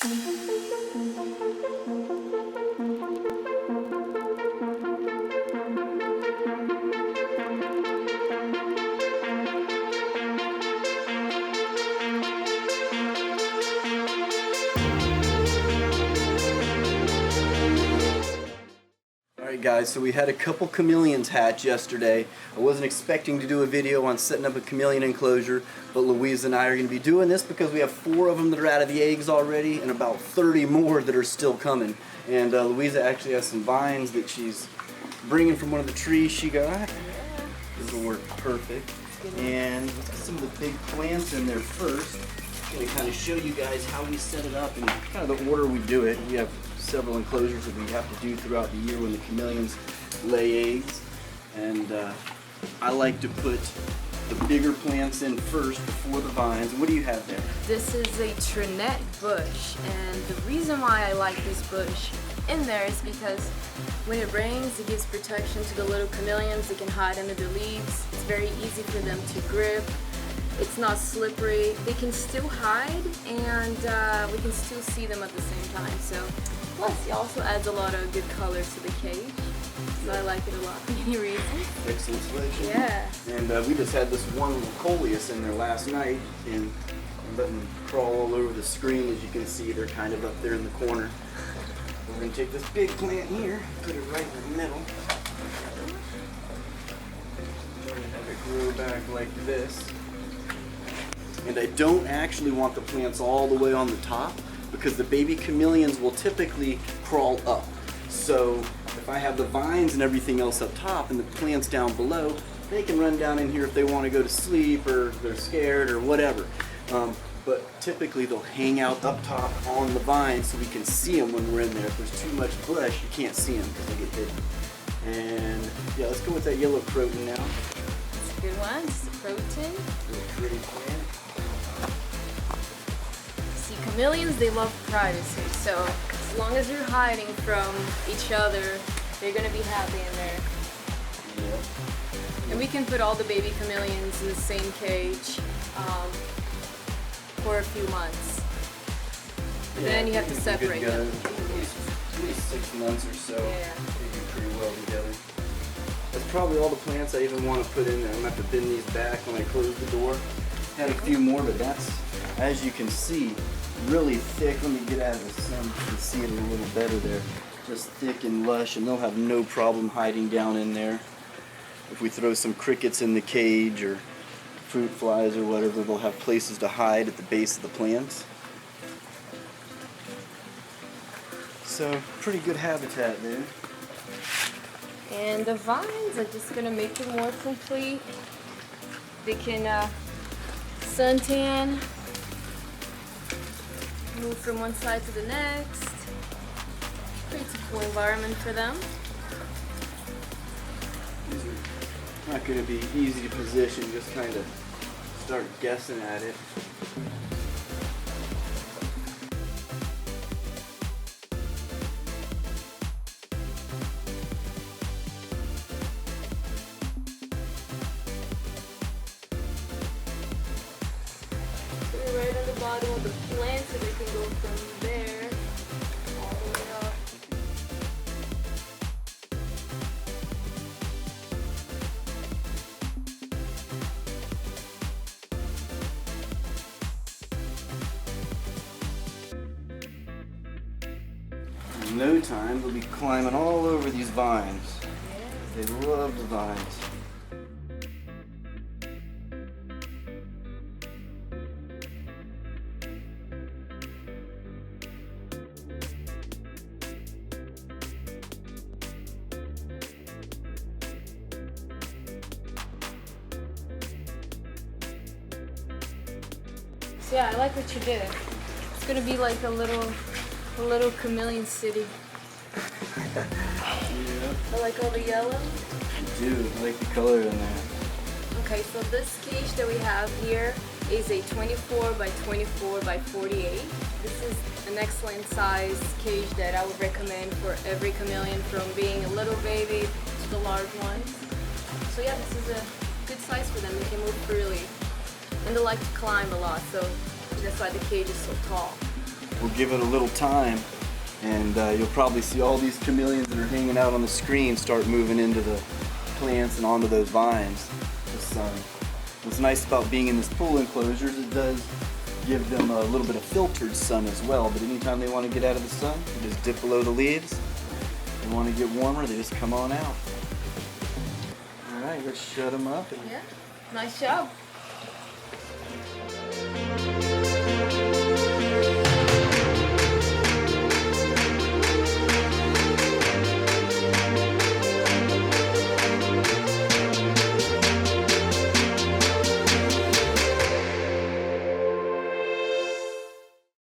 Alright guys, so we had a couple chameleons hatch yesterday. I wasn't expecting to do a video on setting up a chameleon enclosure, but Luiza and I are going to be doing this because we have 4 of them that are out of the eggs already and about 30 more that are still coming. And Luiza actually has some vines that she's bringing from one of the trees she got. This will work perfect. And let's get some of the big plants in there first. I'm going to kind of show you guys how we set it up and kind of the order we do it. We have several enclosures that we have to do throughout the year when the chameleons lay eggs, and I like to put the bigger plants in first before the vines. What do you have there? This is a trinette bush, and the reason why I like this bush in there is because when it rains, it gives protection to the little chameleons. They can hide under the leaves. It's very easy for them to grip. It's not slippery. They can still hide, and we can still see them at the same time. So, plus, it also adds a lot of good colors to the cage. So I like it a lot for many reasons. Excellent selection. Yeah. And we just had this one little coleus in there last night, and I'm letting them crawl all over the screen. As you can see, they're kind of up there in the corner. We're going to take this big plant here, put it right in the middle. Have it grow back like this. And I don't actually want the plants all the way on the top because the baby chameleons will typically crawl up. So if I have the vines and everything else up top and the plants down below, they can run down in here if they want to go to sleep or they're scared or whatever. But typically they'll hang out up top on the vines so we can see them when we're in there. If there's too much bush, you can't see them because they get hidden. And yeah, let's go with that yellow croton now. It's a good one. It's a croton. Really pretty plant. Chameleons, they love privacy, so as long as you're hiding from each other, they're going to be happy in there. Yeah. And we can put all the baby chameleons in the same cage for a few months. And then you have to separate them. At least 6 months or so. Yeah. They do pretty well together. That's probably all the plants I even want to put in there. I'm going to have to bend these back when I close the door. Had a few more, but that's, as you can see, really thick. Let me get out of the sun. You can see it a little better there. Just thick and lush, and they'll have no problem hiding down in there. If we throw some crickets in the cage or fruit flies or whatever, they'll have places to hide at the base of the plants. So, pretty good habitat there. And the vines are just going to make it more complete. They can suntan, move from one side to the next. Creates a cool environment for them. These are not going to be easy to position, just kind of start guessing at it. Right on the bottom of the plant so they can go from there all the way up. In no time, they'll be climbing all over these vines. Yeah. They love the vines. Yeah, I like what you did. It's gonna be like a little chameleon city. Yeah. I like all the yellow. I do. I like the color in there. Okay, so this cage that we have here is a 24 by 24 by 48. This is an excellent size cage that I would recommend for every chameleon, from being a little baby to the large ones. So yeah, this is a good size for them. They can move freely. And they like to climb a lot, so that's why the cage is so tall. we'll give it a little time, and you'll probably see all these chameleons that are hanging out on the screen start moving into the plants and onto those vines. The sun. What's nice about being in this pool enclosure is it does give them a little bit of filtered sun as well, but anytime they want to get out of the sun, you just dip below the leaves. If they want to get warmer, they just come on out. Alright, let's shut them up. Yeah, nice job.